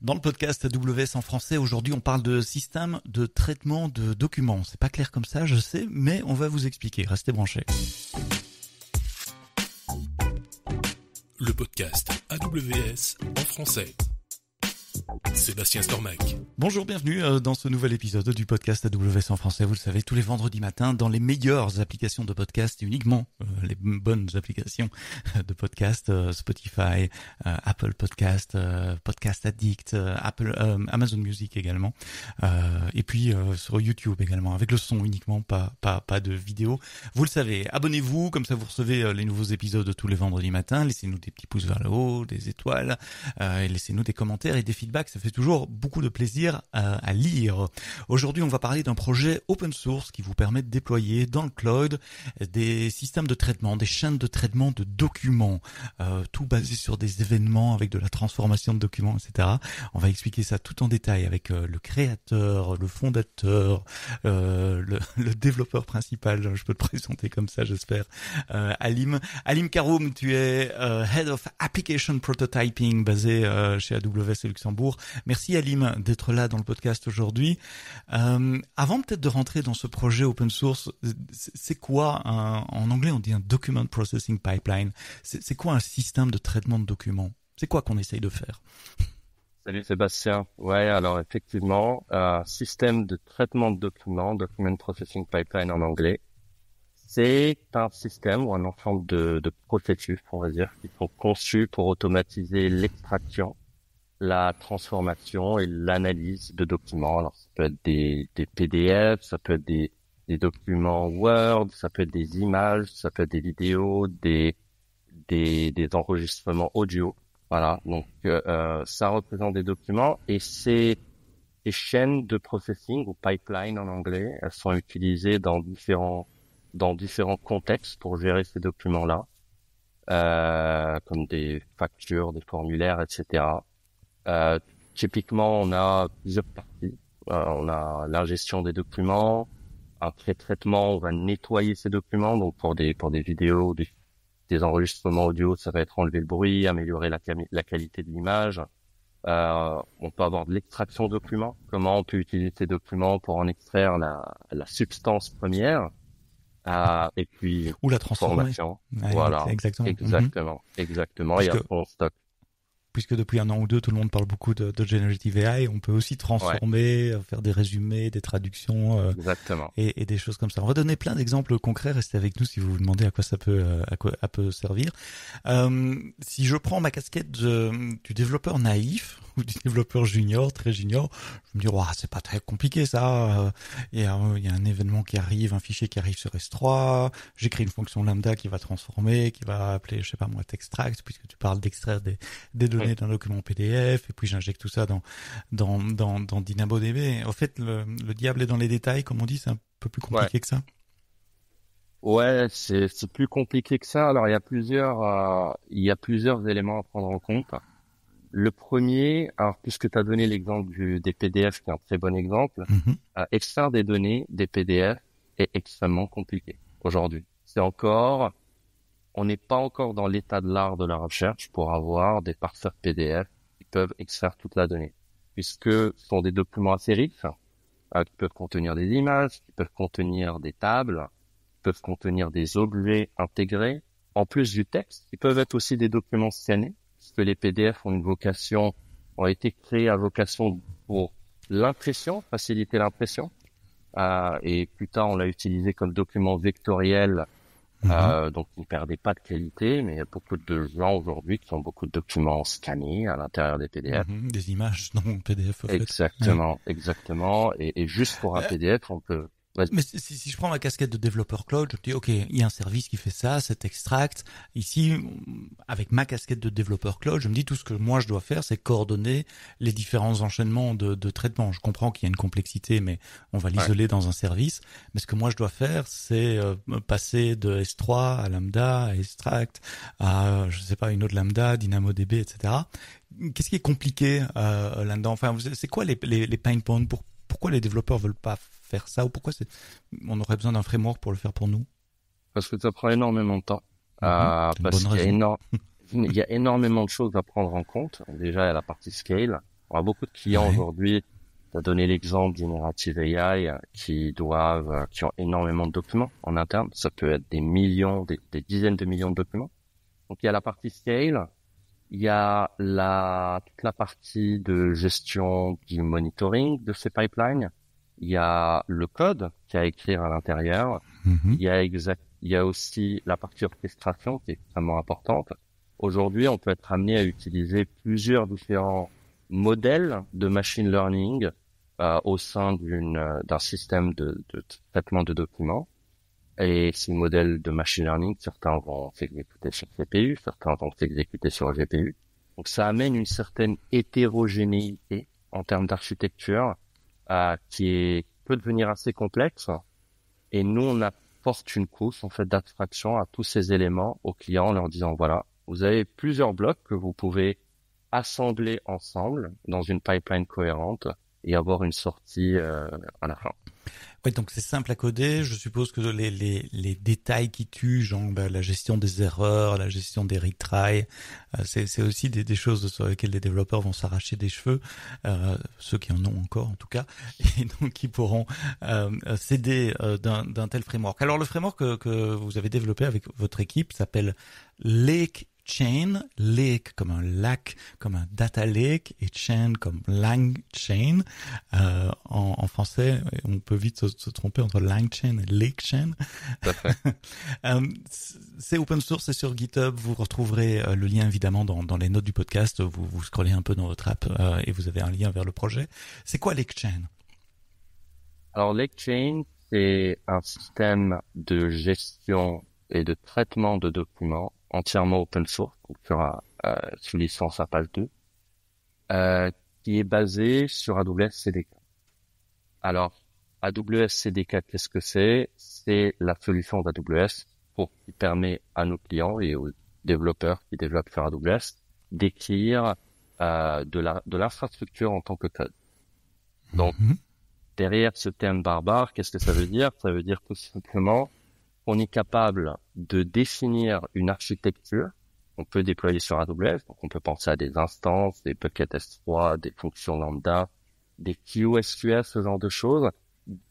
Dans le podcast AWS en français, aujourd'hui, on parle de système de traitement de documents. C'est pas clair comme ça, je sais, mais on va vous expliquer. Restez branchés. Le podcast AWS en français. Sébastien Stormac. Bonjour, bienvenue dans ce nouvel épisode du podcast AWS en français. Vous le savez, tous les vendredis matins, dans les meilleures applications de podcast, et uniquement les bonnes applications de podcast, Spotify, Apple Podcast, Podcast Addict, Amazon Music également, et puis sur YouTube également, avec le son uniquement, pas de vidéo. Vous le savez, abonnez-vous, comme ça vous recevez les nouveaux épisodes tous les vendredis matins. Laissez-nous des petits pouces vers le haut, des étoiles, et laissez-nous des commentaires et des feedbacks. Ça fait toujours beaucoup de plaisir à lire. Aujourd'hui, on va parler d'un projet open source qui vous permet de déployer dans le cloud des systèmes de traitement, des chaînes de traitement de documents, tout basé sur des événements avec de la transformation de documents, etc. On va expliquer ça tout en détail avec le créateur, le fondateur, le développeur principal. Je peux te présenter comme ça, j'espère. Alim Karoum, tu es Head of Application Prototyping basé chez AWS Luxembourg. Merci Alim d'être là dans le podcast aujourd'hui. Avant peut-être de rentrer dans ce projet open source, c'est quoi en anglais on dit un document processing pipeline. C'est quoi un système de traitement de documents? C'est quoi qu'on essaye de faire? Salut Sébastien. Ouais, alors effectivement, un système de traitement de documents, document processing pipeline en anglais, c'est un système ou un ensemble de processus, on va dire, qui sont conçus pour automatiser l'extraction, la transformation et l'analyse de documents. Alors, ça peut être des PDF, ça peut être des documents Word, ça peut être des images, ça peut être des vidéos, des enregistrements audio. Voilà. Donc, ça représente des documents et ces chaînes de processing ou pipeline en anglais, elles sont utilisées dans différents contextes pour gérer ces documents-là, comme des factures, des formulaires, etc. Typiquement, on a plusieurs parties. On a la gestion des documents. Après traitement, on va nettoyer ces documents. Donc, pour des vidéos, des enregistrements audio, ça va être enlever le bruit, améliorer la qualité de l'image. On peut avoir de l'extraction de documents. Comment on peut utiliser ces documents pour en extraire la substance première. Et puis, ou la transformation. Ouais, voilà. Exactement. Exactement. Et après, on stocke. Puisque depuis un an ou deux, tout le monde parle beaucoup de Generative AI, on peut aussi transformer, faire des résumés, des traductions, et des choses comme ça. On va donner plein d'exemples concrets. Restez avec nous si vous vous demandez à quoi ça peut servir. Si je prends ma casquette du développeur naïf ou du développeur junior, très junior, je me dis, c'est pas très compliqué ça. Il y a un événement qui arrive, un fichier qui arrive sur S3. J'écris une fonction lambda qui va transformer, qui va appeler, je sais pas moi, textract, puisque tu parles d'extraire des données d'un document PDF, et puis j'injecte tout ça dans DynamoDB. En fait, le diable est dans les détails, comme on dit, c'est un peu plus compliqué que ça. Ouais, c'est plus compliqué que ça. Alors, il y a plusieurs éléments à prendre en compte. Le premier, alors puisque tu as donné l'exemple des PDF, qui est un très bon exemple, extraire des données des PDF est extrêmement compliqué aujourd'hui. On n'est pas encore dans l'état de l'art de la recherche pour avoir des parseurs PDF qui peuvent extraire toute la donnée, puisque ce sont des documents assez riches, qui peuvent contenir des images, qui peuvent contenir des tables, qui peuvent contenir des objets intégrés, en plus du texte, qui peuvent être aussi des documents scannés, puisque les PDF ont été créés à vocation pour l'impression, faciliter l'impression, et plus tard on l'a utilisé comme document vectoriel. Donc ils ne perdaient pas de qualité, mais il y a beaucoup de gens aujourd'hui qui ont beaucoup de documents scannés à l'intérieur des PDF. Des images non PDF. Exactement. Et juste pour un PDF, on peut... Mais si je prends ma casquette de développeur cloud, je dis ok, il y a un service qui fait ça, cet extract. Ici, avec ma casquette de développeur cloud, je me dis tout ce que moi je dois faire, c'est coordonner les différents enchaînements de traitement. Je comprends qu'il y a une complexité, mais on va l'isoler dans un service. Mais ce que moi je dois faire, c'est passer de S3 à Lambda, à extract, à je sais pas une autre Lambda, DynamoDB, etc. Qu'est-ce qui est compliqué là-dedans? Enfin, c'est quoi les pain points? Pourquoi les développeurs veulent pas faire ça, ou pourquoi on aurait besoin d'un framework pour le faire pour nous? Parce que ça prend énormément de temps. Parce qu'il y a énormément de choses à prendre en compte. Déjà, il y a la partie scale. On a beaucoup de clients Ouais. aujourd'hui. Tu as donné l'exemple Generative AI qui ont énormément de documents en interne. Ça peut être des millions, des dizaines de millions de documents. Donc, il y a la partie scale. Il y a toute la partie de gestion du monitoring de ces pipelines. Il y a le code qu'il y a à écrire à l'intérieur. Mhm. Il y a aussi la partie orchestration qui est extrêmement importante. Aujourd'hui, on peut être amené à utiliser plusieurs différents modèles de machine learning au sein d'un système de traitement de documents. Et ces modèles de machine learning, certains vont s'exécuter sur CPU, certains vont s'exécuter sur GPU. Donc ça amène une certaine hétérogénéité en termes d'architecture peut devenir assez complexe. Et nous, on apporte une couche en fait d'abstraction à tous ces éléments aux clients en leur disant voilà, vous avez plusieurs blocs que vous pouvez assembler ensemble dans une pipeline cohérente et avoir une sortie à la fin. Ouais, donc c'est simple à coder. Je suppose que les détails qui tuent, genre la gestion des erreurs, la gestion des retries, c'est aussi des choses sur lesquelles les développeurs vont s'arracher des cheveux, ceux qui en ont encore en tout cas, et donc qui pourront s'aider d'un tel framework. Alors le framework que vous avez développé avec votre équipe s'appelle Lake Chain, lake comme un lac, comme un data lake, et chain comme LangChain. En français, on peut vite se tromper entre LangChain et LakeChain. C'est open source, c'est sur GitHub. Vous retrouverez le lien évidemment dans les notes du podcast. Vous scrollez un peu dans votre app et vous avez un lien vers le projet. C'est quoi LakeChain? Alors LakeChain, c'est un système de gestion et de traitement de documents entièrement open source, sous licence APAS 2, qui est basé sur AWS CDK. Alors, AWS CDK, qu'est-ce que c'est? C'est la solution d'AWS qui permet à nos clients et aux développeurs qui développent sur AWS d'écrire de l'infrastructure en tant que code. Donc, derrière ce terme barbare, qu'est-ce que ça veut dire? Ça veut dire tout simplement on est capable de définir une architecture qu'on peut déployer sur AWS. Donc, on peut penser à des instances, des buckets S3, des fonctions lambda, des QSQS, ce genre de choses,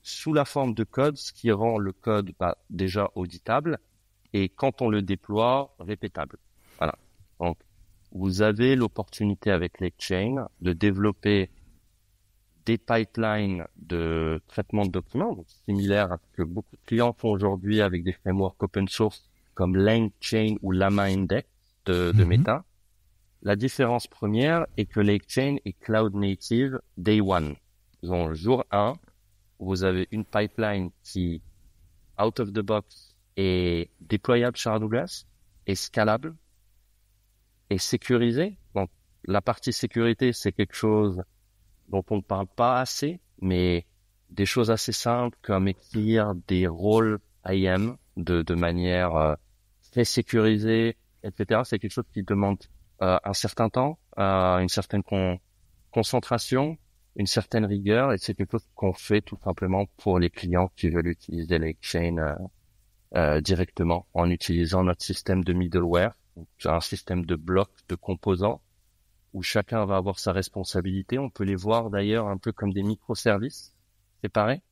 sous la forme de code, ce qui rend le code déjà auditable et quand on le déploie, répétable. Voilà. Donc, vous avez l'opportunité avec LakeChain de développer des pipelines de traitement de documents, donc similaires à ce que beaucoup de clients font aujourd'hui avec des frameworks open source comme LangChain ou Llama Index de Meta. La différence première est que LakeChain est cloud native day one. Donc, jour 1, vous avez une pipeline qui, out of the box, est déployable sur AWS, est scalable, est sécurisée. Donc, la partie sécurité, c'est quelque chose dont on ne parle pas assez, mais des choses assez simples comme écrire des rôles IAM de manière très sécurisée, etc. C'est quelque chose qui demande un certain temps, une certaine concentration, une certaine rigueur, et c'est quelque chose qu'on fait tout simplement pour les clients qui veulent utiliser LakeChain directement en utilisant notre système de middleware, donc un système de blocs, de composants, où chacun va avoir sa responsabilité. On peut les voir d'ailleurs un peu comme des microservices séparés.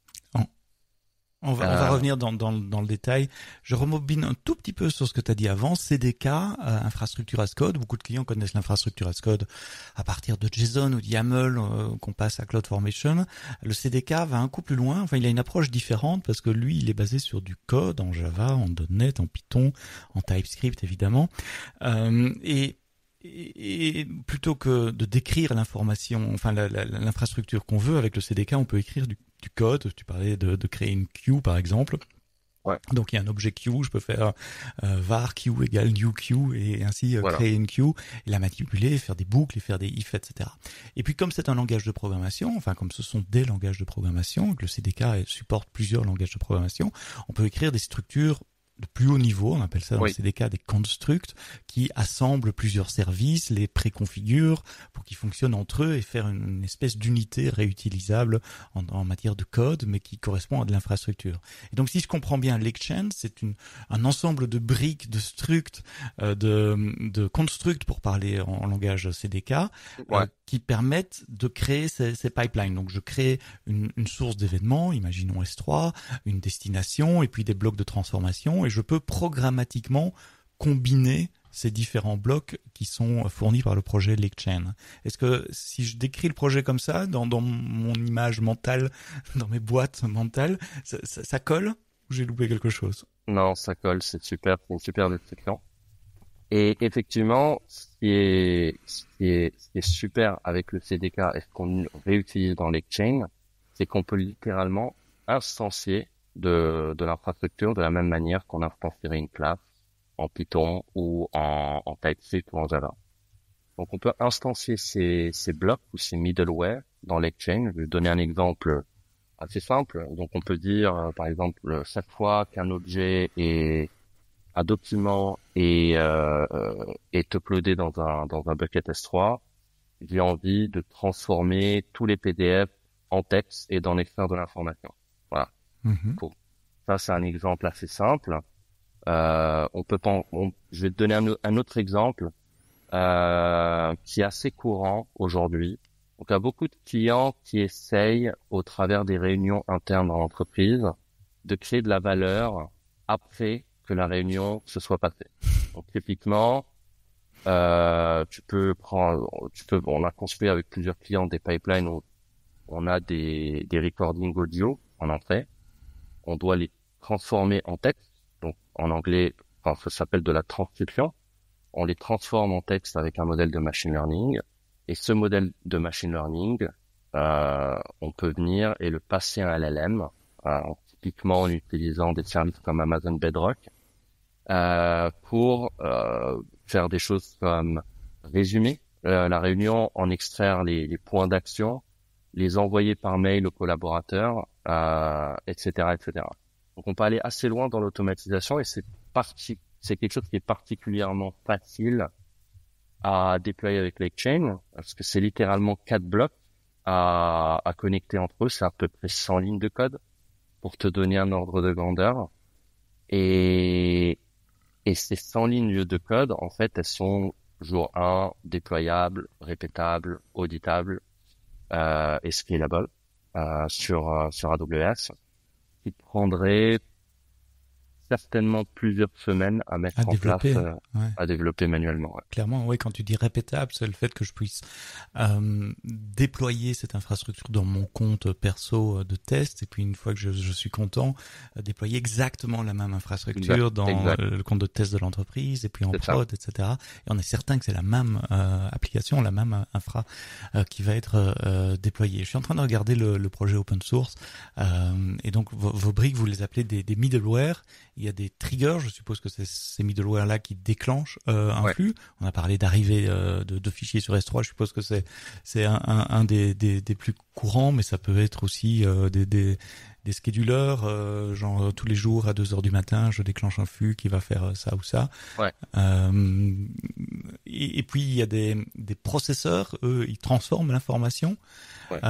On va revenir dans le détail. Je remobine un tout petit peu sur ce que tu as dit avant. CDK, infrastructure as code. Beaucoup de clients connaissent l'infrastructure as code à partir de JSON ou de YAML qu'on passe à CloudFormation. Le CDK va un coup plus loin. Enfin, il a une approche différente parce que lui, il est basé sur du code en Java, en .NET, en Python, en TypeScript évidemment. Et plutôt que de décrire l'information, enfin l'infrastructure qu'on veut avec le CDK, on peut écrire du code. Tu parlais de créer une queue par exemple. Ouais. Donc il y a un objet queue, je peux faire var queue égale new queue et ainsi voilà. Créer une queue, et la manipuler, faire des boucles et faire des if, etc. Et puis comme c'est un langage de programmation, enfin comme ce sont des langages de programmation, que le CDK supporte plusieurs langages de programmation, on peut écrire des structures de plus haut niveau, on appelle ça dans Oui. le CDK des constructs, qui assemblent plusieurs services, les préconfigurent pour qu'ils fonctionnent entre eux et faire une espèce d'unité réutilisable en matière de code, mais qui correspond à de l'infrastructure. Et donc, si je comprends bien, Lake-Chain, c'est un ensemble de briques, de structs, de constructs, pour parler en langage CDK, qui permettent de créer ces pipelines. Donc, je crée une source d'événements, imaginons S3, une destination, et puis des blocs de transformation, et je peux programmatiquement combiner ces différents blocs qui sont fournis par le projet Lake-Chain. Est-ce que si je décris le projet comme ça, dans mon image mentale, dans mes boîtes mentales, ça colle ou j'ai loupé quelque chose? Non, ça colle, c'est super, c'est une super description. Et effectivement, ce qui est super avec le CDK et ce qu'on réutilise dans Lake-Chain, c'est qu'on peut littéralement instancier de l'infrastructure de la même manière qu'on instancierait une classe en Python ou en TypeScript ou en Java. Donc on peut instancier ces blocs ou ces middleware dans Lake-Chain. Je vais donner un exemple assez simple. Donc on peut dire par exemple chaque fois qu'un objet un document est uploadé dans un bucket S3, j'ai envie de transformer tous les PDF en texte et d'en extraire de l'information. Voilà. Mm-hmm. Cool. Ça, c'est un exemple assez simple. Je vais te donner un autre exemple qui est assez courant aujourd'hui. Donc, il y a beaucoup de clients qui essayent, au travers des réunions internes dans l'entreprise, de créer de la valeur après que la réunion se soit passée. Donc, typiquement, on a construit avec plusieurs clients des pipelines où on a des recordings audio en entrée. On doit les transformer en texte. Donc, en anglais, ça s'appelle de la transcription. On les transforme en texte avec un modèle de machine learning. Et ce modèle de machine learning, on peut venir et le passer à un LLM, typiquement en utilisant des services comme Amazon Bedrock, pour faire des choses comme résumer la réunion, en extraire les points d'action, les envoyer par mail aux collaborateurs, etc., etc. Donc, on peut aller assez loin dans l'automatisation et c'est quelque chose qui est particulièrement facile à déployer avec Lake-Chain parce que c'est littéralement 4 blocs à connecter entre eux. C'est à peu près 100 lignes de code pour te donner un ordre de grandeur. Et ces 100 lignes de code, en fait, elles sont jour 1, déployables, répétables, auditables, et scalable, sur AWS, qui prendrait certainement plusieurs semaines à mettre en place, à développer manuellement. Ouais. Clairement, oui, quand tu dis répétable, c'est le fait que je puisse déployer cette infrastructure dans mon compte perso de test, et puis une fois que je suis content, déployer exactement la même infrastructure dans le compte de test de l'entreprise, et puis en prod, etc. Et on est certain que c'est la même application, la même infra qui va être déployée. Je suis en train de regarder le projet open source, et donc vos briques, vous les appelez des middleware. Il y a des triggers, je suppose que c'est ces middleware-là qui déclenchent un flux. On a parlé d'arrivée de fichiers sur S3, je suppose que c'est un des plus courants, mais ça peut être aussi des schedulers, genre tous les jours à 2h du matin, je déclenche un flux qui va faire ça ou ça. Ouais. Et puis il y a des processeurs, eux, ils transforment l'information. Ouais.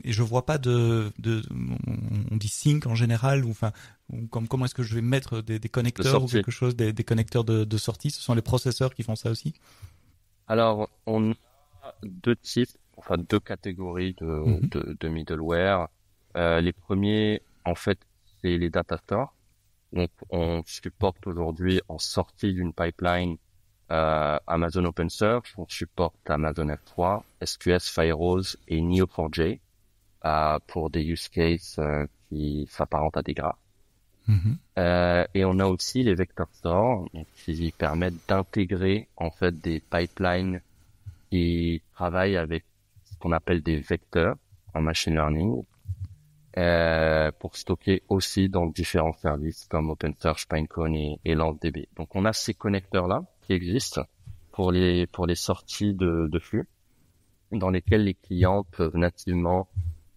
Et je vois pas on dit sync en général, ou enfin, comment est-ce que je vais mettre des connecteurs ou quelque chose, des connecteurs de sortie? Ce sont les processeurs qui font ça aussi? Alors, on a deux catégories de middleware. Les premiers, en fait, c'est les data stores. Donc, on supporte aujourd'hui en sortie d'une pipeline Amazon OpenSearch, on supporte Amazon F3, SQS, Firehose et Neo4j pour des use cases qui s'apparentent à des graphes. Et on a aussi les vector stores qui permettent d'intégrer en fait des pipelines qui travaillent avec ce qu'on appelle des vecteurs en machine learning pour stocker aussi dans différents services comme OpenSearch, Pinecone et LanceDB. Donc on a ces connecteurs-là qui existent pour les sorties de flux dans lesquels les clients peuvent nativement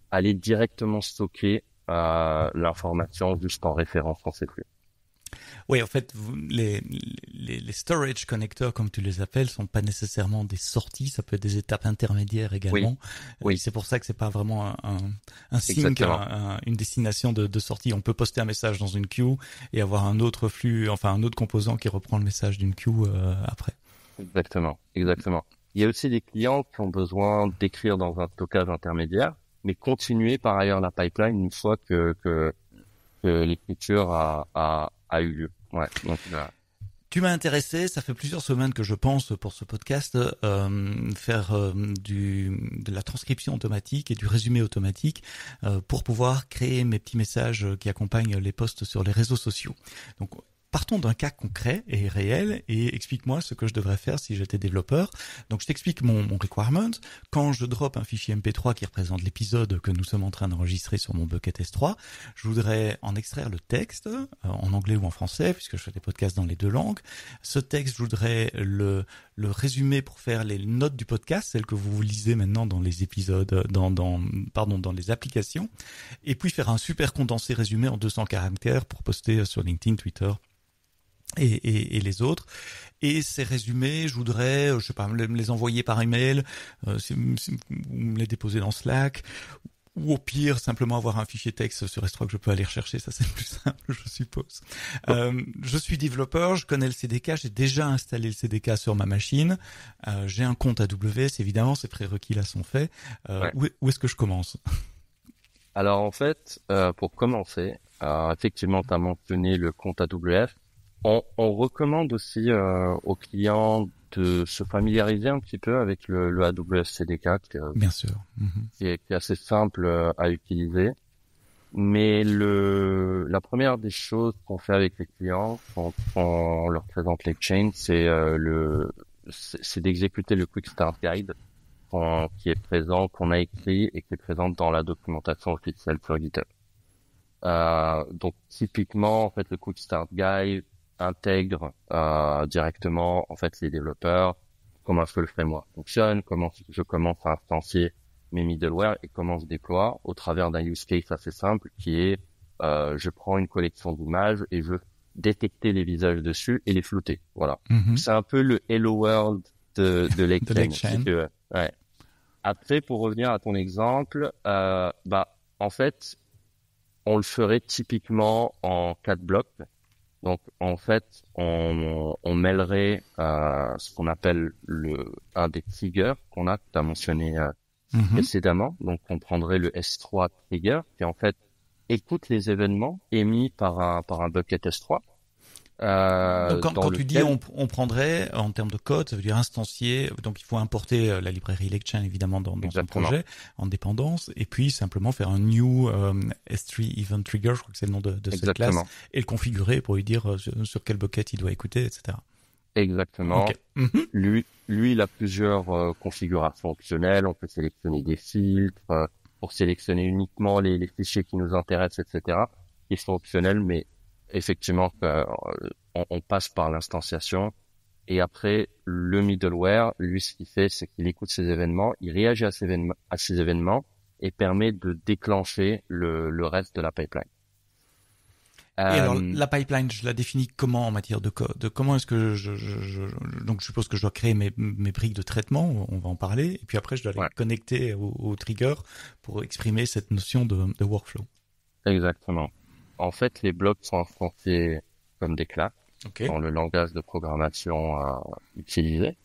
aller directement stocker l'information juste en référencant ces flux. Oui, en fait, les storage connectors, comme tu les appelles, sont pas nécessairement des sorties, ça peut être des étapes intermédiaires également. Oui, Et c'est pour ça que c'est pas vraiment un sync, exactement. une destination de sortie. On peut poster un message dans une queue et avoir un autre flux, enfin un autre composant qui reprend le message d'une queue après. Exactement. Il y a aussi des clients qui ont besoin d'écrire dans un stockage intermédiaire, mais continuer par ailleurs la pipeline une fois que l'écriture a eu lieu. Ouais. Donc, Tu m'as intéressé, ça fait plusieurs semaines que je pense pour ce podcast faire de la transcription automatique et du résumé automatique pour pouvoir créer mes petits messages qui accompagnent les posts sur les réseaux sociaux. Donc partons d'un cas concret et réel et explique-moi ce que je devrais faire si j'étais développeur. Donc je t'explique mon requirement. Quand je drop un fichier MP3 qui représente l'épisode que nous sommes en train d'enregistrer sur mon bucket S3, je voudrais en extraire le texte en anglais ou en français puisque je fais des podcasts dans les deux langues. Ce texte, je voudrais le résumer pour faire les notes du podcast, celles que vous lisez maintenant dans les épisodes, dans les applications, et puis faire un super condensé résumé en 200 caractères pour poster sur LinkedIn, Twitter et les autres. Et ces résumés, je voudrais, je sais pas, me les envoyer par email, ou me les déposer dans Slack, ou au pire, simplement avoir un fichier texte sur S3 que je peux aller rechercher, ça c'est le plus simple, je suppose. Je suis développeur, je connais le CDK, j'ai déjà installé le CDK sur ma machine, j'ai un compte AWS, évidemment, ces prérequis là sont faits. ouais. Où est-ce que je commence? Alors en fait, pour commencer, effectivement, tu as mentionné le compte AWS. On recommande aussi aux clients de se familiariser un petit peu avec le AWS CDK Bien sûr. qui est assez simple à utiliser. Mais la première des choses qu'on fait avec les clients quand on leur présente l'Exchange, c'est d'exécuter le Quick Start Guide qui est présent, qu'on a écrit et qui est présent dans la documentation officielle sur GitHub. Donc typiquement, en fait, le Quick Start Guide intègre directement en fait les développeurs, comment est-ce que le framework fonctionne, comment je commence à instancier mes middleware et comment je déploie au travers d'un use case assez simple qui est je prends une collection d'images et je veux détecter les visages dessus et les flouter. Voilà. C'est un peu le Hello World de l'Exchange. Ouais. Après, pour revenir à ton exemple, en fait, on le ferait typiquement en 4 blocs. Donc, en fait, on mêlerait ce qu'on appelle un des triggers que tu as mentionné précédemment. Donc, on prendrait le S3 trigger qui, en fait, écoute les événements émis par un bucket S3. Donc quand tu dis on prendrait en termes de code, ça veut dire instancier. Donc il faut importer la librairie Legchain évidemment dans son projet en dépendance, et puis simplement faire un new S3 event trigger, je crois que c'est le nom de cette classe, et le configurer pour lui dire sur quel bucket il doit écouter, etc. Exactement. Okay. Lui, il a plusieurs configurations optionnelles. On peut sélectionner des filtres pour sélectionner uniquement les fichiers qui nous intéressent, etc. Ils sont optionnels, mais effectivement, on passe par l'instanciation. Et après, le middleware, lui, ce qu'il fait, c'est qu'il écoute ces événements, il réagit à ces événements et permet de déclencher le reste de la pipeline. Et alors, la pipeline, je la définis comment en matière de code? Comment est-ce que donc je suppose que je dois créer mes briques de traitement, on va en parler, et puis après je dois les connecter au trigger pour exprimer cette notion de workflow. Exactement. En fait, les blocs sont instanciés comme des classes dans le langage de programmation utilisé.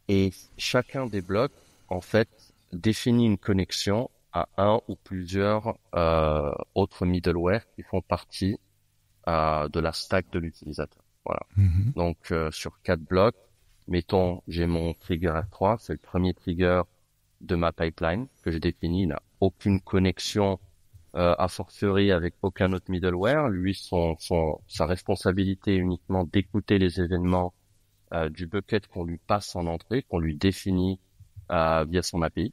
Et chacun des blocs, en fait, définit une connexion à un ou plusieurs autres middleware qui font partie de la stack de l'utilisateur. Voilà. Donc, sur 4 blocs, mettons, j'ai mon trigger R3, c'est le premier trigger de ma pipeline que j'ai défini. Il n'a aucune connexion a fortiori avec aucun autre middleware. Lui, sa responsabilité est uniquement d'écouter les événements du bucket qu'on lui passe en entrée, qu'on lui définit via son API.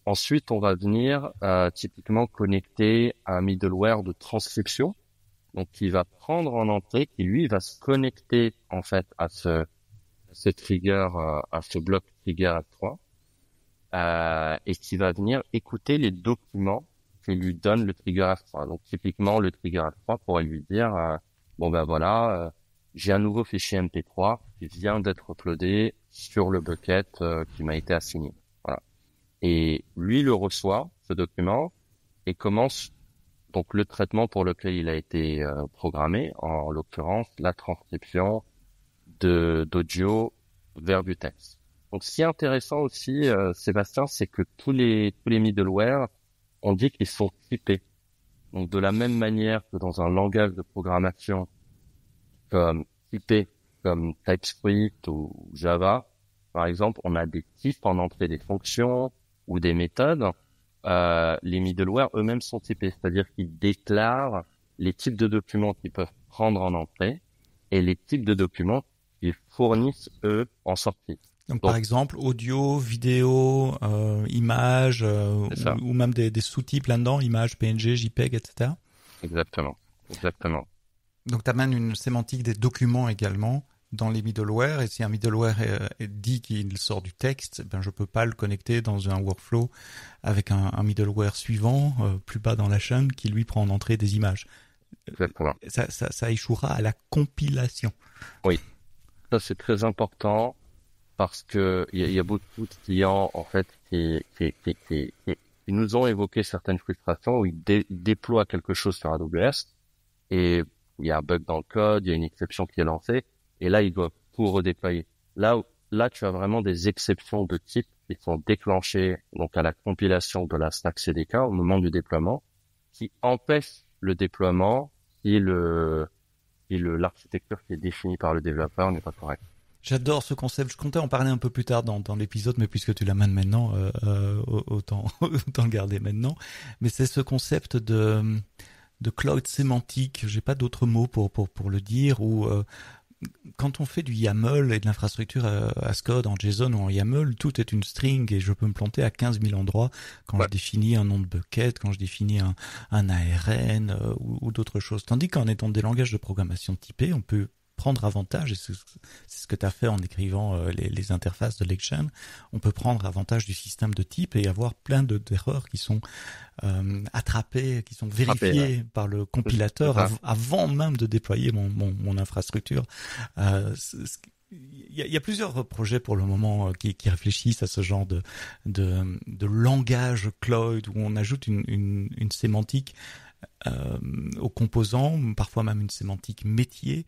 Ensuite, on va venir typiquement connecter un middleware de transcription, donc qui va prendre en entrée, qui lui va se connecter en fait à ce trigger, à ce bloc trigger A3, et qui va venir écouter les documents qui lui donne le trigger F3. Donc typiquement, le trigger F3 pourrait lui dire bon ben voilà, j'ai un nouveau fichier MP3 qui vient d'être uploadé sur le bucket qui m'a été assigné. Voilà. Et lui le reçoit, ce document, et commence donc le traitement pour lequel il a été programmé, en l'occurrence la transcription d'audio vers du texte. Donc, ce qui est intéressant aussi, Sébastien, c'est que tous les middleware, on dit qu'ils sont typés. Donc, de la même manière que dans un langage de programmation comme typé, comme TypeScript ou Java, par exemple, on a des types en entrée des fonctions ou des méthodes. Les middleware eux-mêmes sont typés, c'est-à-dire qu'ils déclarent les types de documents qu'ils peuvent prendre en entrée et les types de documents qu'ils fournissent eux en sortie. Donc par exemple, audio, vidéo, images, ou même des sous-types là-dedans, images, PNG, JPEG, etc. Exactement. Donc tu amènes une sémantique des documents également dans les middleware, et si un middleware dit qu'il sort du texte, ben je peux pas le connecter dans un workflow avec un middleware suivant, plus bas dans la chaîne, qui lui prend en entrée des images. Exactement. Ça échouera à la compilation. Oui, ça c'est très important. Parce que il y a beaucoup de clients en fait qui nous ont évoqué certaines frustrations où ils déploient quelque chose sur AWS et il y a un bug dans le code, il y a une exception qui est lancée et là ils doivent tout redéployer. Là tu as vraiment des exceptions de type qui sont déclenchées donc à la compilation de la stack CDK au moment du déploiement, qui empêchent le déploiement si l'architecture qui est définie par le développeur n'est pas correcte. J'adore ce concept. Je comptais en parler un peu plus tard dans l'épisode, mais puisque tu l'amènes maintenant, autant le garder maintenant. Mais c'est ce concept de cloud sémantique. J'ai pas d'autres mots pour le dire. Où quand on fait du YAML et de l'infrastructure as code en JSON ou en YAML, tout est une string et je peux me planter à 15 000 endroits quand je définis un nom de bucket, quand je définis un ARN ou d'autres choses. Tandis qu'en étant des langages de programmation typés, on peut prendre avantage, et c'est ce que tu as fait en écrivant les interfaces de Legend, on peut prendre avantage du système de type et avoir plein d'erreurs qui sont attrapées, qui sont vérifiées par le compilateur avant même de déployer mon infrastructure. Il y a plusieurs projets pour le moment qui réfléchissent à ce genre de langage cloud où on ajoute une sémantique aux composants, parfois même une sémantique métier.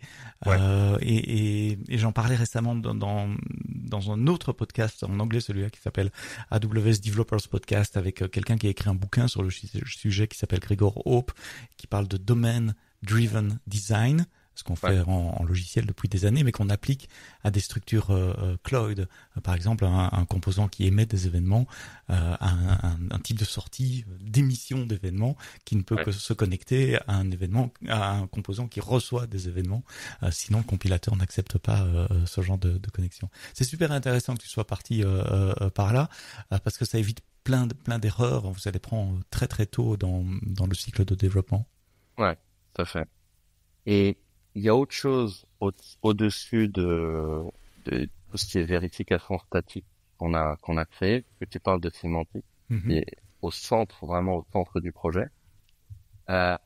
Et j'en parlais récemment dans un autre podcast en anglais, celui-là qui s'appelle AWS Developers Podcast, avec quelqu'un qui a écrit un bouquin sur le sujet qui s'appelle Gregor Hope, qui parle de Domain Driven Design, ce qu'on fait en logiciel depuis des années, mais qu'on applique à des structures cloud. Par exemple, un composant qui émet des événements, un type de sortie, d'émission d'événements, qui ne peut que se connecter à un composant qui reçoit des événements. Sinon, le compilateur n'accepte pas ce genre de connexion. C'est super intéressant que tu sois parti par là, parce que ça évite plein d'erreurs. Vous allez prendre très très tôt dans le cycle de développement. Ouais, tout à fait. Et il y a autre chose au-dessus de tout ce qui est vérification statique qu'on a créé, que tu parles de sémantique, et au centre du projet.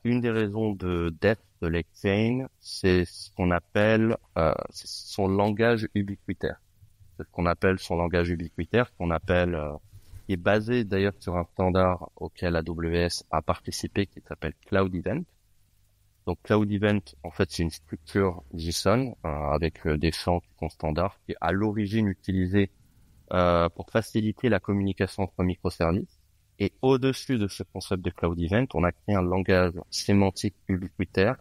Une des raisons d'être de Legchain, c'est ce qu'on appelle son langage ubiquitaire. C'est ce qu'on appelle son langage ubiquitaire, qui est basé d'ailleurs sur un standard auquel AWS a participé, qui s'appelle Cloud Event. Donc Cloud Event, en fait, c'est une structure JSON avec des champs qui sont standards, qui est à l'origine utilisée pour faciliter la communication entre microservices. Et au-dessus de ce concept de Cloud Event, on a créé un langage sémantique ubiquitaire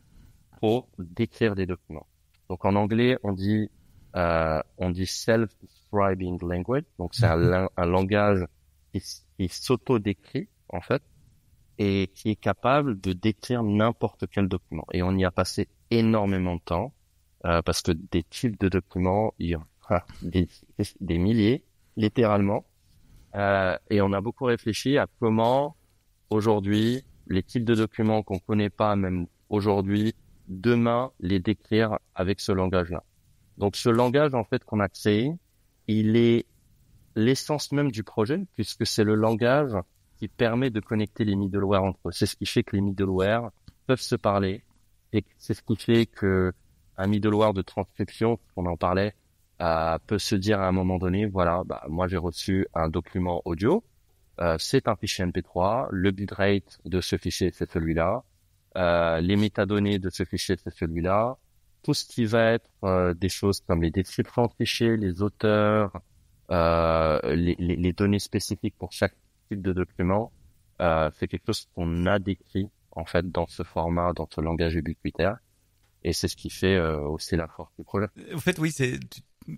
pour décrire des documents. Donc en anglais, on dit self-describing language. Donc c'est un langage qui s'auto-décrit en fait, et qui est capable de décrire n'importe quel document. Et on y a passé énormément de temps, parce que des types de documents, il y en a des milliers, littéralement. Et on a beaucoup réfléchi à comment, aujourd'hui, les types de documents qu'on connaît pas, même aujourd'hui, demain, les décrire avec ce langage-là. Donc ce langage, en fait, qu'on a créé, il est l'essence même du projet, puisque c'est le langage qui permet de connecter les middleware entre eux. C'est ce qui fait que les middleware peuvent se parler et c'est ce qui fait que un middleware de transcription, on en parlait, peut se dire à un moment donné, voilà, moi j'ai reçu un document audio, c'est un fichier MP3, le bitrate de ce fichier c'est celui-là, les métadonnées de ce fichier c'est celui-là, tout ce qui va être des choses comme les descriptions de fichiers, les auteurs, les données spécifiques pour chaque type de document, c'est quelque chose qu'on a décrit en fait dans ce format, dans ce langage ubiquitaire, et c'est ce qui fait aussi la force du projet. En fait, oui,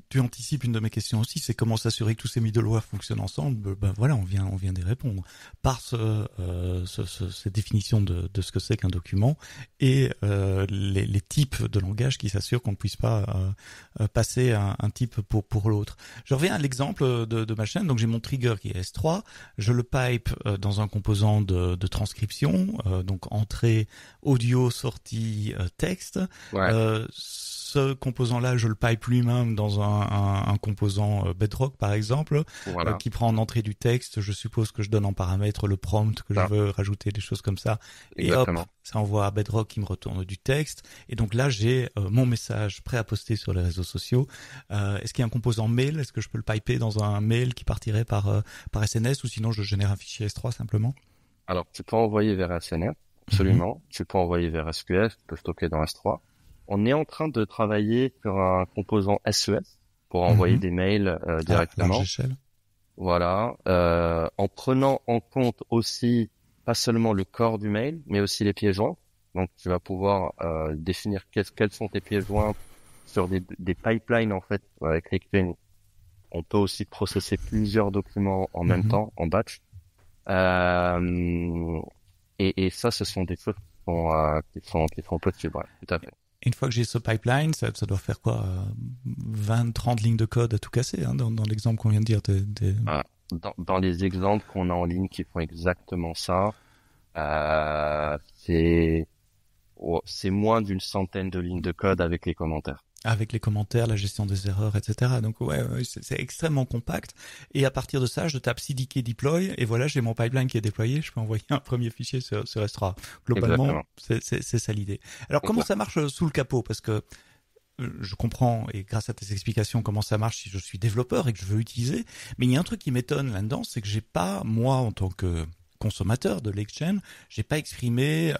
tu anticipes une de mes questions aussi, c'est comment s'assurer que tous ces middleware fonctionnent ensemble. Ben voilà, on vient d'y répondre par cette définition de ce que c'est qu'un document et les types de langage qui s'assurent qu'on ne puisse pas passer un type pour l'autre. Je reviens à l'exemple de ma chaîne. Donc j'ai mon trigger qui est S3, je le pipe dans un composant de transcription, donc entrée audio, sortie texte. Ouais. Ce composant-là, je le pipe lui-même dans un composant Bedrock, par exemple, Voilà. qui prend en entrée du texte. Je suppose que je donne en paramètre le prompt que je veux rajouter, des choses comme ça. Exactement. Et hop, ça envoie à Bedrock qui me retourne du texte. Et donc là, j'ai mon message prêt à poster sur les réseaux sociaux. Est-ce qu'il y a un composant mail? Est-ce que je peux le piper dans un mail qui partirait par SNS ou sinon je génère un fichier S3 simplement? Alors, tu peux envoyer vers SNS, absolument. Tu peux envoyer vers SQS, tu peux stocker dans S3. On est en train de travailler sur un composant SES pour envoyer des mails directement. Large échelle. Voilà, en prenant en compte aussi pas seulement le corps du mail, mais aussi les pieds joints. Donc, tu vas pouvoir définir quels sont tes pieds joints sur des pipelines en fait avec lesquels on peut aussi processer plusieurs documents en même temps en batch. Et ça, ce sont des choses qui sont possibles, ouais, tout à fait. Une fois que j'ai ce pipeline, ça doit faire quoi, 20, 30 lignes de code à tout casser, hein, dans l'exemple qu'on vient de dire. Dans les exemples qu'on a en ligne qui font exactement ça, c'est moins d'une centaine de lignes de code avec les commentaires. Avec les commentaires, la gestion des erreurs, etc. Donc ouais, c'est extrêmement compact. Et à partir de ça, je tape CDK deploy et voilà, j'ai mon pipeline qui est déployé. Je peux envoyer un premier fichier sur S3. Globalement, c'est ça l'idée. Alors comment ça marche sous le capot? Parce que je comprends, et grâce à tes explications, comment ça marche si je suis développeur et que je veux utiliser. Mais il y a un truc qui m'étonne là-dedans, c'est que j'ai pas, moi, en tant que consommateur de l'exchain, j'ai pas exprimé,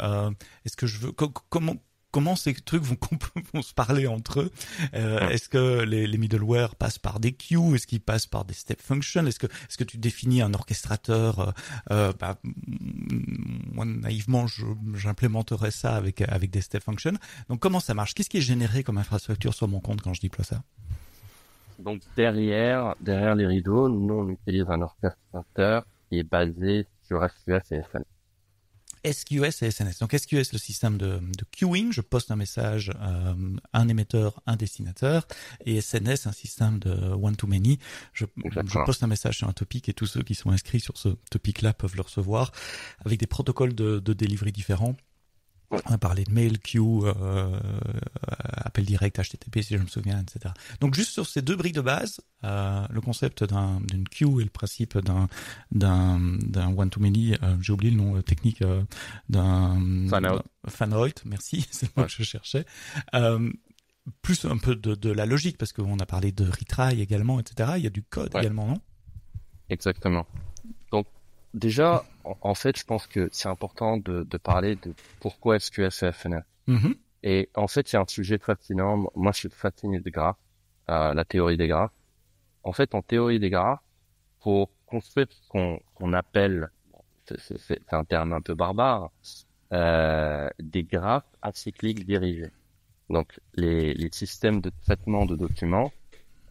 est-ce que je veux, comment ces trucs vont se parler entre eux? Est-ce que les middleware passent par des queues? Est-ce qu'ils passent par des step functions? Est-ce que tu définis un orchestrateur? Moi, naïvement, j'implémenterais ça avec des step functions. Donc, comment ça marche? Qu'est-ce qui est généré comme infrastructure sur mon compte quand je déploie ça? Donc, derrière les rideaux, nous, on utilise un orchestrateur qui est basé sur SQS et SNS. SQS et SNS. Donc SQS, le système de queuing, je poste un message, un émetteur, un destinateur, et SNS, un système de one-to-many. Je poste un message sur un topic et tous ceux qui sont inscrits sur ce topic-là peuvent le recevoir avec des protocoles de delivery différents. On a parlé de mail, queue, appel direct, HTTP si je me souviens, etc. Donc juste sur ces deux briques de base, le concept d'une queue et le principe d'un one-to-many, j'ai oublié le nom technique, d'un fan-out, merci, c'est le mot que je cherchais. Plus un peu de la logique, parce qu'on a parlé de retry également, etc. Il y a du code également, non? Exactement. Donc, déjà, en fait, je pense que c'est important de parler de pourquoi SQS et SNS. Et en fait, il y a un sujet fascinant. Moi, je suis fasciné des graphes, la théorie des graphes. En fait, en théorie des graphes, pour construire ce qu'on appelle, c'est un terme un peu barbare, des graphes acycliques dirigés. Donc, les systèmes de traitement de documents,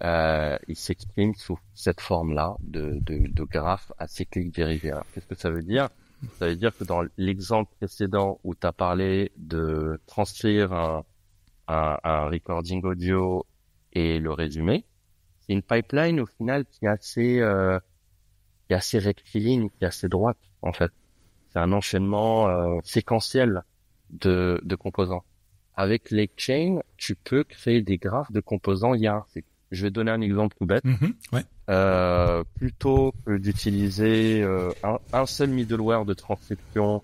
il s'exprime sous cette forme-là de graphe acyclique dirigé. Alors, qu'est-ce que ça veut dire? Ça veut dire que dans l'exemple précédent où tu as parlé de transcrire un recording audio et le résumer, c'est une pipeline au final qui est assez rectiligne, qui est assez droite en fait. C'est un enchaînement séquentiel de composants. Avec l'exchain, tu peux créer des graphes de composants hiérarchiques. Je vais donner un exemple tout bête. Ouais. Plutôt que d'utiliser un seul middleware de transcription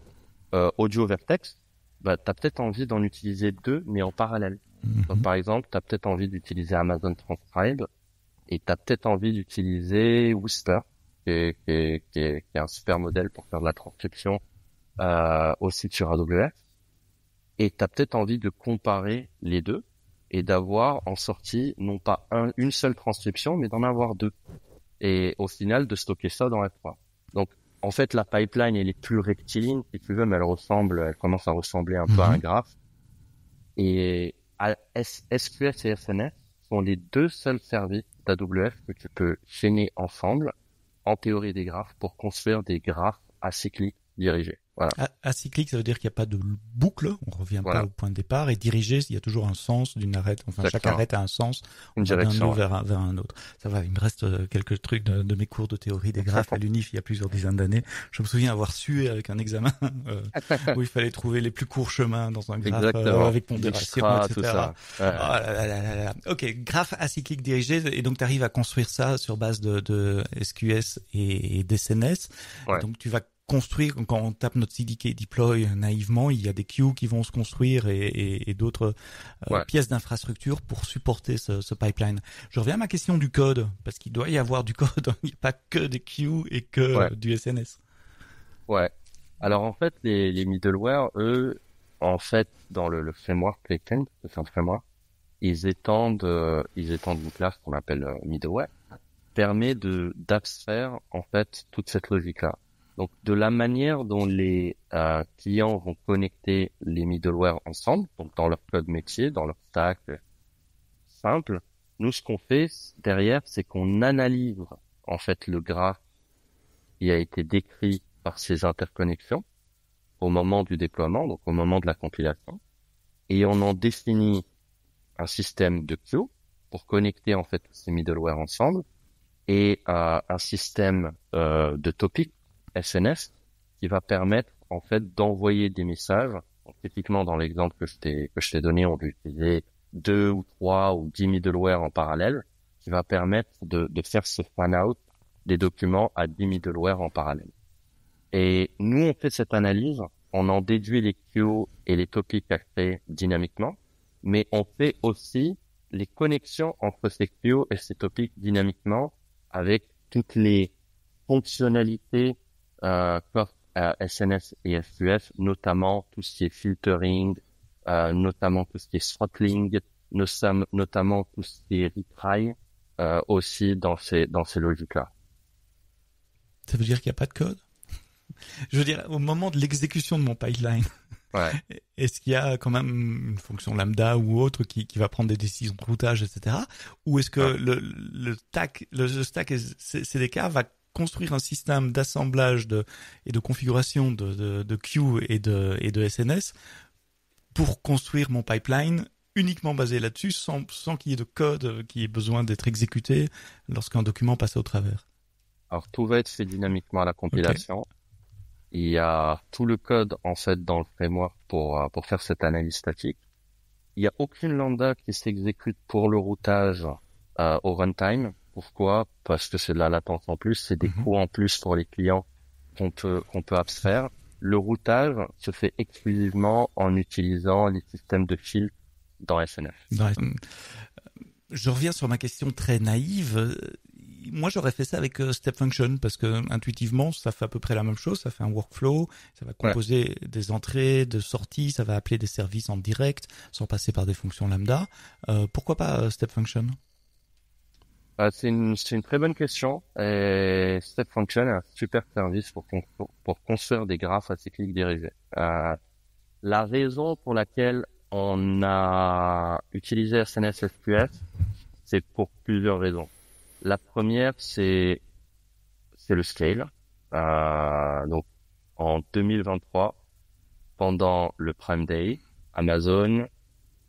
audio vers texte, bah, tu as peut-être envie d'en utiliser deux, mais en parallèle. Donc, par exemple, tu as peut-être envie d'utiliser Amazon Transcribe et tu as peut-être envie d'utiliser Whisper, qui est un super modèle pour faire de la transcription aussi sur AWS. Et tu as peut-être envie de comparer les deux et d'avoir en sortie non pas une seule transcription, mais d'en avoir deux. Et au final, de stocker ça dans S3. Donc, en fait, la pipeline, elle est plus rectiligne, si tu veux, mais elle commence à ressembler un peu à un graphe. Et SQS et SNS sont les deux seuls services d'AWS que tu peux chaîner ensemble, en théorie des graphes, pour construire des graphes acycliques dirigés. Voilà. Acyclique, ça veut dire qu'il n'y a pas de boucle, on revient pas au point de départ, et dirigé, il y a toujours un sens d'une arête, enfin chaque arête a un sens, une direction d'un nœud vers un autre. Ça va, il me reste quelques trucs de mes cours de théorie des graphes à l'UNIF il y a plusieurs dizaines d'années. Je me souviens avoir sué avec un examen où il fallait trouver les plus courts chemins dans un graphe avec pondération, etc. Tout ça. Ok, graphe acyclique dirigé, et donc tu arrives à construire ça sur base de SQS et d'SNS. Ouais. Donc tu vas construire, quand on tape notre CDK deploy naïvement, il y a des queues qui vont se construire et d'autres pièces d'infrastructure pour supporter ce pipeline. Je reviens à ma question du code, parce qu'il doit y avoir du code, il n'y a pas que des queues et que du SNS. Ouais. Alors en fait, les middleware, eux, en fait, dans le framework Playtent, c'est un framework, ils étendent une classe qu'on appelle middleware, permet d'abstraire en fait toute cette logique-là. Donc, de la manière dont les clients vont connecter les middleware ensemble, donc dans leur code métier, dans leur stack simple, nous, ce qu'on fait derrière, c'est qu'on analyse en fait le graphe qui a été décrit par ces interconnexions au moment du déploiement, donc au moment de la compilation, et on en définit un système de queue pour connecter en fait ces middleware ensemble, et un système de topic SNS qui va permettre en fait d'envoyer des messages. Donc, typiquement dans l'exemple que je t'ai donné, on peut utiliser 2 ou 3 ou 10 middleware en parallèle, qui va permettre de faire ce fan out des documents à 10 middleware en parallèle. Et nous, on fait cette analyse, on en déduit les queues et les topics à créer dynamiquement, mais on fait aussi les connexions entre ces queues et ces topics dynamiquement avec toutes les fonctionnalités SNS et SQS, notamment tout ce qui est filtering, notamment tout ce qui est throttling, notamment tout ce qui est retry, aussi dans ces logiques-là. Ça veut dire qu'il n'y a pas de code? Je veux dire, au moment de l'exécution de mon pipeline, est-ce qu'il y a quand même une fonction lambda ou autre qui va prendre des décisions de routage, etc. Ou est-ce que le stack CDK va construire un système d'assemblage et de configuration de queue et de SNS pour construire mon pipeline uniquement basé là-dessus, sans qu'il y ait de code qui ait besoin d'être exécuté lorsqu'un document passe au travers? Alors, tout va être fait dynamiquement à la compilation. Okay. Il y a tout le code, en fait, dans le framework pour faire cette analyse statique. Il n'y a aucune lambda qui s'exécute pour le routage au runtime. Pourquoi? Parce que c'est de la latence en plus, c'est des coûts en plus pour les clients qu'on peut abstraire. Le routage se fait exclusivement en utilisant les systèmes de filtres dans SNF. Je reviens sur ma question très naïve. Moi, j'aurais fait ça avec Step Function parce que intuitivement, ça fait à peu près la même chose. Ça fait un workflow, ça va composer des entrées, de sorties, ça va appeler des services en direct sans passer par des fonctions lambda. Pourquoi pas Step Function? C'est une très bonne question. Et Step Function est un super service pour construire des graphes acycliques dirigés. La raison pour laquelle on a utilisé SNS SQS, c'est pour plusieurs raisons. La première, c'est le scale. Donc, en 2023, pendant le Prime Day, Amazon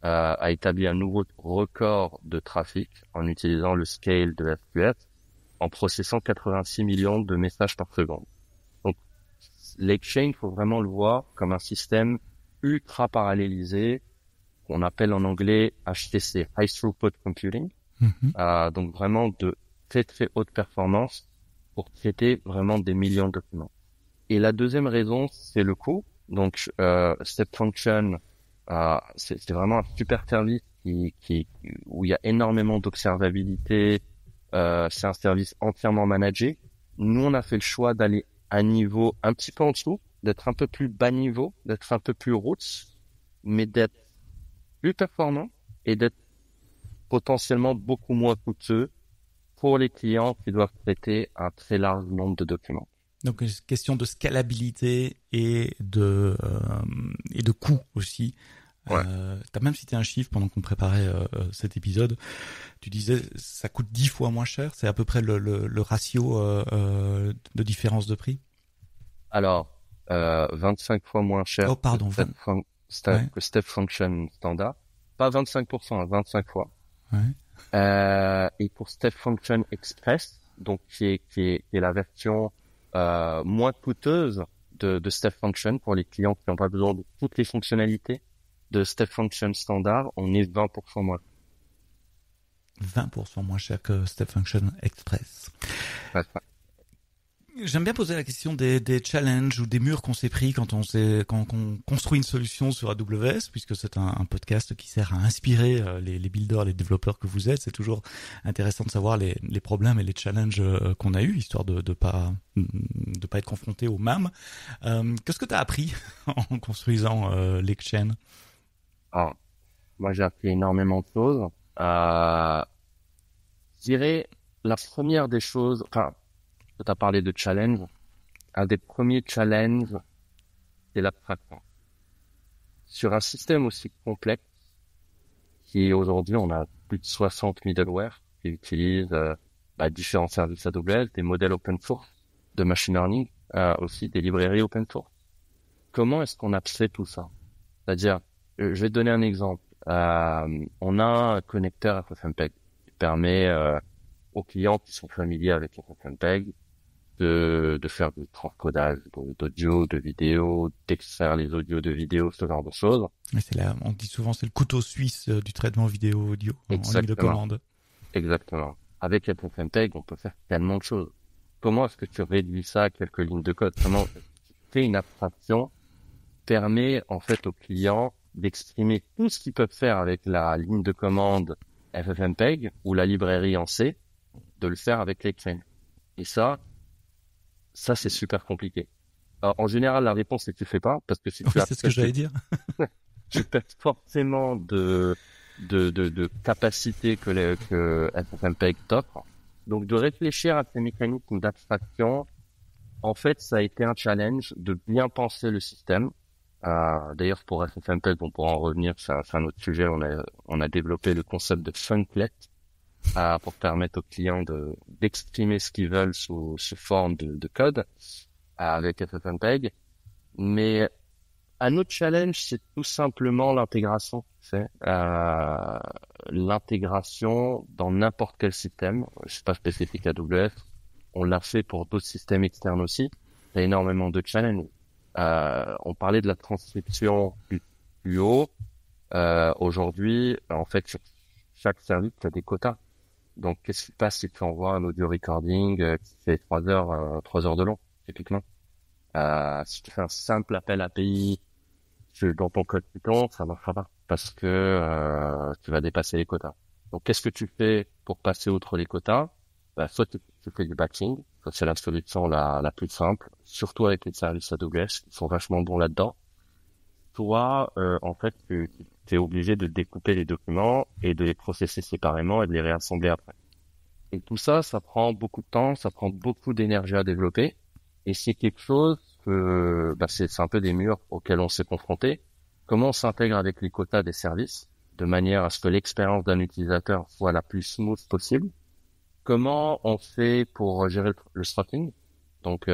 a établi un nouveau record de trafic en utilisant le scale de SQS en processant 86 millions de messages par seconde. Donc, l'exchange, faut vraiment le voir comme un système ultra parallélisé qu'on appelle en anglais HTC, High Throughput Computing. Donc vraiment de très très haute performance pour traiter vraiment des millions de documents. Et la deuxième raison, c'est le coût. Donc Step Function, c'est vraiment un super service où il y a énormément d'observabilité. C'est un service entièrement managé. Nous, on a fait le choix d'aller à un niveau un petit peu en dessous, d'être un peu plus bas niveau, d'être un peu plus roots, mais d'être plus performant et d'être potentiellement beaucoup moins coûteux pour les clients qui doivent traiter un très large nombre de documents. Donc une question de scalabilité et de coût aussi. Ouais. T'as même cité un chiffre pendant qu'on préparait cet épisode. Tu disais ça coûte 10 fois moins cher. C'est à peu près le ratio de différence de prix. Alors 25 fois moins cher. Oh pardon. Que Step Function standard. Pas 25%, 25 fois. Ouais. Et pour Step Function Express, donc qui est la version moins coûteuse de Step Function pour les clients qui n'ont pas besoin de toutes les fonctionnalités de Step Function standard, on est 20% moins. 20% moins cher que Step Function Express. Ouais. J'aime bien poser la question des challenges ou des murs qu'on s'est pris quand on construit une solution sur AWS, puisque c'est un podcast qui sert à inspirer les builders, les développeurs que vous êtes. C'est toujours intéressant de savoir les problèmes et les challenges qu'on a eu, histoire de pas être confronté aux mêmes. Qu'est-ce que tu as appris en construisant l'Exchain? Alors, moi j'ai appris énormément de choses. Je dirais la première des choses, enfin, tu as parlé de challenge. Un des premiers challenges, c'est l'abstraction. Sur un système aussi complexe, qui aujourd'hui, on a plus de 60 middleware qui utilisent différents services AWS, des modèles open source de machine learning, aussi des librairies open source. Comment est-ce qu'on abstrait tout ça? C'est-à-dire, je vais te donner un exemple. On a un connecteur FFmpeg qui permet aux clients qui sont familiers avec FFmpeg de faire du transcodage d'audio, de vidéo, d'extraire les audios de vidéo, ce genre de choses. Mais on dit souvent c'est le couteau suisse du traitement vidéo-audio en ligne de commande. Exactement. Avec FFmpeg, on peut faire tellement de choses. Comment est-ce que tu réduis ça à quelques lignes de code? Comment tu fais une abstraction permet en fait aux clients d'exprimer tout ce qu'ils peuvent faire avec la ligne de commande FFmpeg ou la librairie en C, de le faire avec l'Exchain. Et ça c'est super compliqué. Alors, en général, la réponse c'est que tu fais pas, parce que si tu c'est ce que j'allais dire. tu perds forcément de capacité que FFmpeg t'offre. Donc, de réfléchir à ces mécanismes d'abstraction, en fait, ça a été un challenge de bien penser le système. D'ailleurs, pour FFmpeg, on pourra en revenir, c'est un autre sujet. On a développé le concept de Funklet pour permettre aux clients d'exprimer ce qu'ils veulent sous forme de code avec FFmpeg. Mais un autre challenge, c'est tout simplement l'intégration. L'intégration dans n'importe quel système. C'est pas spécifique à AWS. On l'a fait pour d'autres systèmes externes aussi. Il y a énormément de challenges. On parlait de la transcription plus haut. Aujourd'hui, en fait, sur chaque service, tu as des quotas. Donc, qu'est-ce qui se passe si tu envoies un audio recording qui fait 3 heures de long, typiquement? Si tu fais un simple appel API dans ton code Python, ça marchera pas parce que tu vas dépasser les quotas. Donc, qu'est-ce que tu fais pour passer outre les quotas? Soit tu fais du batching, ça c'est la solution la plus simple, surtout avec les services AWS qui sont vachement bons là-dedans. Soit, en fait, tu es obligé de découper les documents et de les processer séparément et de les réassembler après. Et tout ça, ça prend beaucoup de temps, ça prend beaucoup d'énergie à développer. Et c'est quelque chose que, c'est un peu des murs auxquels on s'est confronté. Comment on s'intègre avec les quotas des services de manière à ce que l'expérience d'un utilisateur soit la plus smooth possible. Comment on fait pour gérer le throttling? Donc,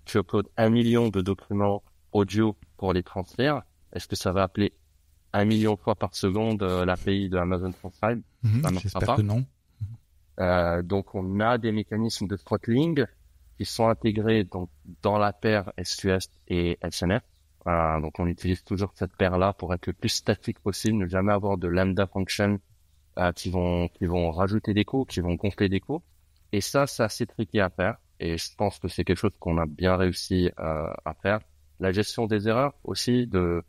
tu uploades 1 million de documents audio pour les transferts. Est-ce que ça va appeler 1 million de fois par seconde l'API de Amazon Transcribe? J'espère que non. Donc, on a des mécanismes de throttling qui sont intégrés donc dans la paire SQS et SNF. Donc, on utilise toujours cette paire-là pour être le plus statique possible, ne jamais avoir de lambda function qui vont rajouter des coûts, qui vont gonfler des coûts. Et ça, c'est assez tricky à faire. Et je pense que c'est quelque chose qu'on a bien réussi à faire. La gestion des erreurs aussi, de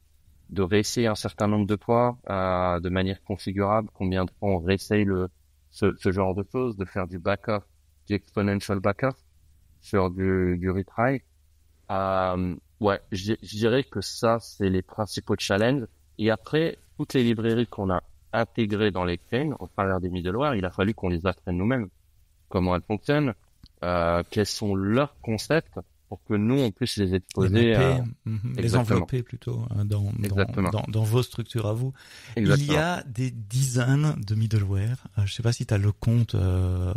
réessayer un certain nombre de fois de manière configurable, combien de fois on réessaye ce genre de choses, de faire du backup, du exponential backup sur du retry. Ouais, je dirais que ça, c'est les principaux challenges. Et après, toutes les librairies qu'on a intégrées dans les chains au travers des middleware, il a fallu qu'on les apprenne nous-mêmes. Comment elles fonctionnent, quels sont leurs concepts pour que nous, on puisse les exposer. Les envelopper plutôt dans vos structures à vous. Exactement. Il y a des dizaines de middleware. Je sais pas si tu as le compte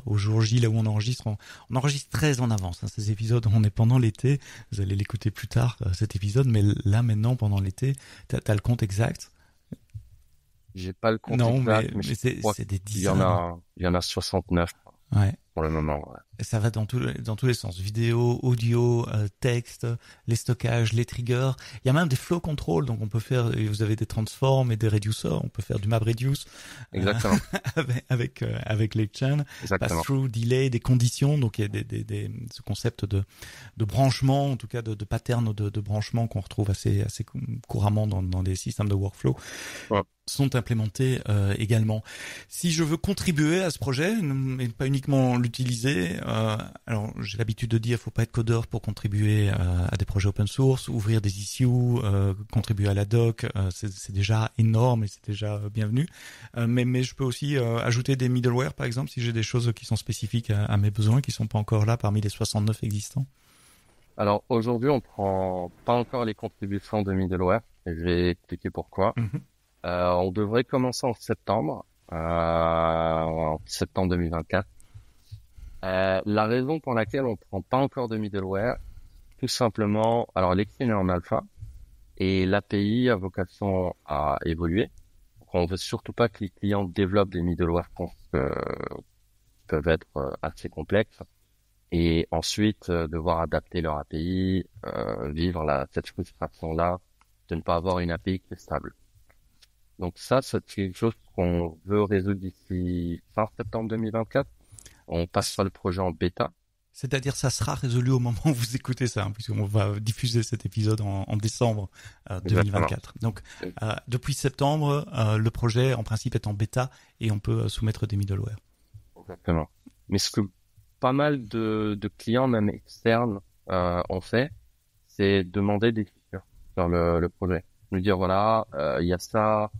au jour J, là où on enregistre. On enregistre très en avance. Ces épisodes, on est pendant l'été. Vous allez l'écouter plus tard, cet épisode. Mais là, maintenant, pendant l'été, tu as le compte exact? J'ai pas le compte exact, mais c'est des dizaines. Il y en a 69. Ouais. Pour le moment, ouais. Et ça va dans tous les sens. Vidéo, audio, texte, les stockages, les triggers. Il y a même des flow control, donc on peut faire, vous avez des transforms et des reducers, on peut faire du MapReduce. Exactement. avec les chains. Pass-through, delay, des conditions, donc il y a ce concept de branchement, en tout cas de pattern de branchement qu'on retrouve assez couramment dans des systèmes de workflow. Ouais. Sont implémentés également. Si je veux contribuer à ce projet, et pas uniquement l'utiliser, alors j'ai l'habitude de dire, faut pas être codeur pour contribuer à des projets open source, ouvrir des issues, contribuer à la doc, c'est déjà énorme et c'est déjà bienvenu. Mais je peux aussi ajouter des middleware, par exemple, si j'ai des choses qui sont spécifiques à mes besoins, qui sont pas encore là parmi les 69 existants. Alors aujourd'hui, on prend pas encore les contributions de middleware, et je vais expliquer pourquoi. On devrait commencer en septembre 2024. La raison pour laquelle on prend pas encore de middleware, tout simplement, alors l'Exchange est en alpha et l'API a vocation à évoluer. Donc on veut surtout pas que les clients développent des middleware qui peuvent être assez complexes et ensuite devoir adapter leur API, vivre cette frustration-là de ne pas avoir une API qui est stable. Donc ça, c'est quelque chose qu'on veut résoudre d'ici fin septembre 2024. On passera le projet en bêta. C'est-à-dire, ça sera résolu au moment où vous écoutez ça, puisqu'on va diffuser cet épisode en décembre 2024. Donc, depuis septembre, le projet, en principe, est en bêta et on peut soumettre des middleware. Exactement. Mais ce que pas mal de clients, même externes, ont fait, c'est demander des features sur le projet. Nous dire, voilà, il y a ça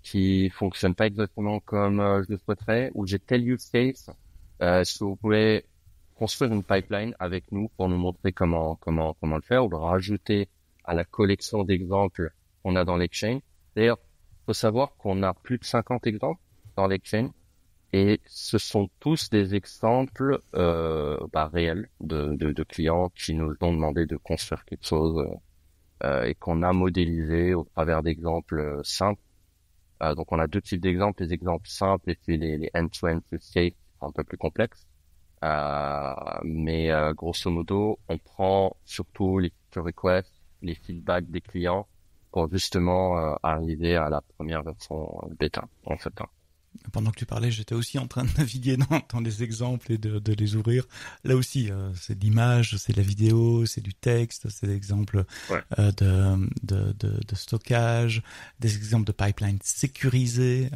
qui fonctionne pas exactement comme je le souhaiterais, ou j'ai tel use case, est-ce que vous pouvez construire une pipeline avec nous pour nous montrer comment le faire, ou le rajouter à la collection d'exemples qu'on a dans l'Exchange. D'ailleurs, faut savoir qu'on a plus de 50 exemples dans l'Exchange, et ce sont tous des exemples réels de clients qui nous ont demandé de construire quelque chose et qu'on a modélisé au travers d'exemples simples. Donc on a deux types d'exemples, les exemples simples et puis les end-to-end use cases un peu plus complexes. Mais grosso modo, on prend surtout les feature requests, les feedbacks des clients pour justement arriver à la première version bêta en fait. Pendant que tu parlais, j'étais aussi en train de naviguer dans les exemples et de les ouvrir. Là aussi, c'est de l'image, c'est de la vidéo, c'est du texte, c'est des exemples de stockage, des exemples de pipeline sécurisés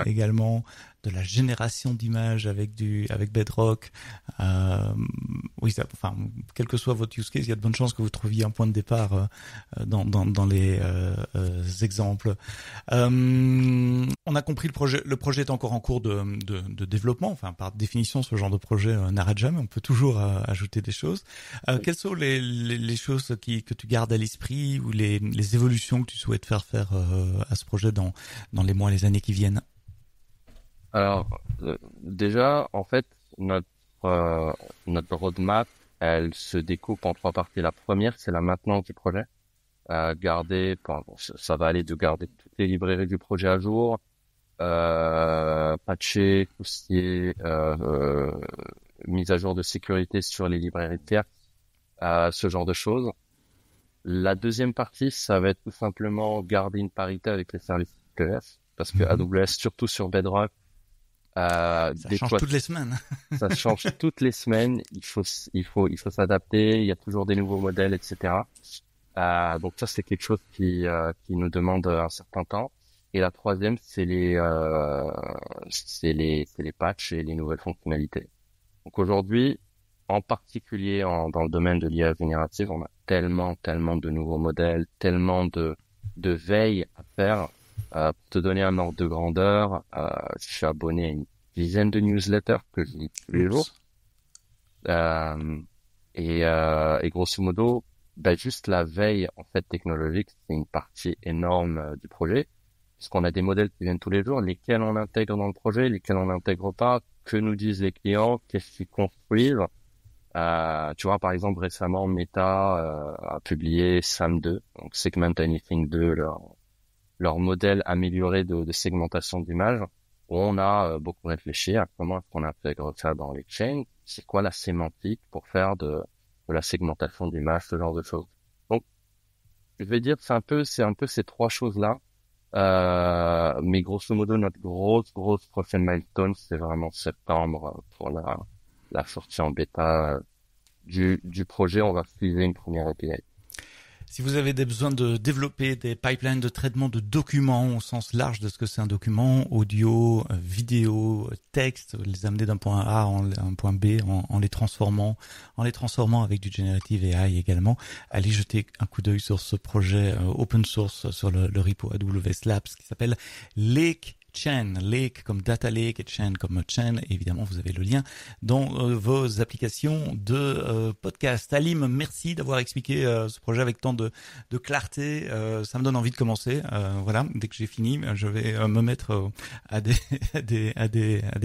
également, de la génération d'images avec Bedrock. Oui, quel que soit votre use case, il y a de bonnes chances que vous trouviez un point de départ dans les exemples. On a compris le projet est encore en cours de développement. Enfin, par définition, ce genre de projet n'arrête jamais. On peut toujours ajouter des choses. Quelles sont les choses que tu gardes à l'esprit ou les évolutions que tu souhaites faire à ce projet dans les mois, les années qui viennent? Alors, déjà, en fait, notre roadmap, elle se découpe en 3 parties. La première, c'est la maintenance du projet. Ça va aller de garder toutes les librairies du projet à jour, patcher tout ce qui est mise à jour de sécurité sur les librairies tierces, ce genre de choses. La deuxième partie, ça va être tout simplement garder une parité avec les services AWS, parce que AWS, surtout sur Bedrock, Ça change toutes les semaines. Ça change toutes les semaines. Il faut s'adapter. Il y a toujours des nouveaux modèles, etc. Donc ça, c'est quelque chose qui nous demande un certain temps. Et la troisième, c'est les patchs et les nouvelles fonctionnalités. Donc aujourd'hui, en particulier dans le domaine de l'IA générative, on a tellement de nouveaux modèles, tellement de veille à faire. Pour te donner un ordre de grandeur, je suis abonné à une dizaine de newsletters que je lis tous les jours. Et grosso modo, juste la veille en fait technologique, c'est une partie énorme du projet, puisqu'on a des modèles qui viennent tous les jours, lesquels on intègre dans le projet, lesquels on n'intègre pas, que nous disent les clients, qu'est-ce qu'ils construisent. Tu vois, par exemple, récemment, Meta a publié SAM2, donc Segment Anything 2, leur modèle amélioré de segmentation d'images, où on a beaucoup réfléchi à comment est-ce qu'on intègre ça dans les chains, c'est quoi la sémantique pour faire de la segmentation d'images, ce genre de choses. Donc, je vais dire, c'est un peu ces trois choses-là. Mais grosso modo, notre grosse prochaine milestone, c'est vraiment septembre pour la sortie en bêta du projet. On va utiliser une première API. Si vous avez des besoins de développer des pipelines de traitement de documents au sens large de ce que c'est un document, audio, vidéo, texte, les amener d'un point A à un point B en les transformant avec du generative AI également, allez jeter un coup d'œil sur ce projet open source sur le repo AWS Labs qui s'appelle Lake Chain, Lake comme Data Lake et Chain comme Chain. Et évidemment, vous avez le lien dans vos applications de podcast. Alim, merci d'avoir expliqué ce projet avec tant de clarté. Ça me donne envie de commencer. Voilà, dès que j'ai fini, je vais me mettre à des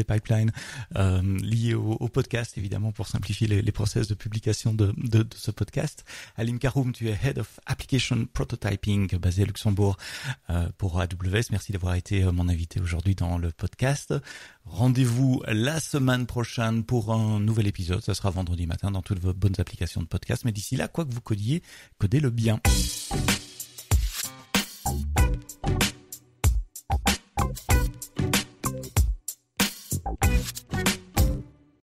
pipelines liés au podcast, évidemment, pour simplifier les process de publication de ce podcast. Alim Karoum, tu es Head of Application Prototyping basé à Luxembourg pour AWS. Merci d'avoir été mon invité aujourd'hui dans le podcast. Rendez-vous la semaine prochaine pour un nouvel épisode. Ça sera vendredi matin dans toutes vos bonnes applications de podcast. Mais d'ici là, quoi que vous codiez, codez-le bien.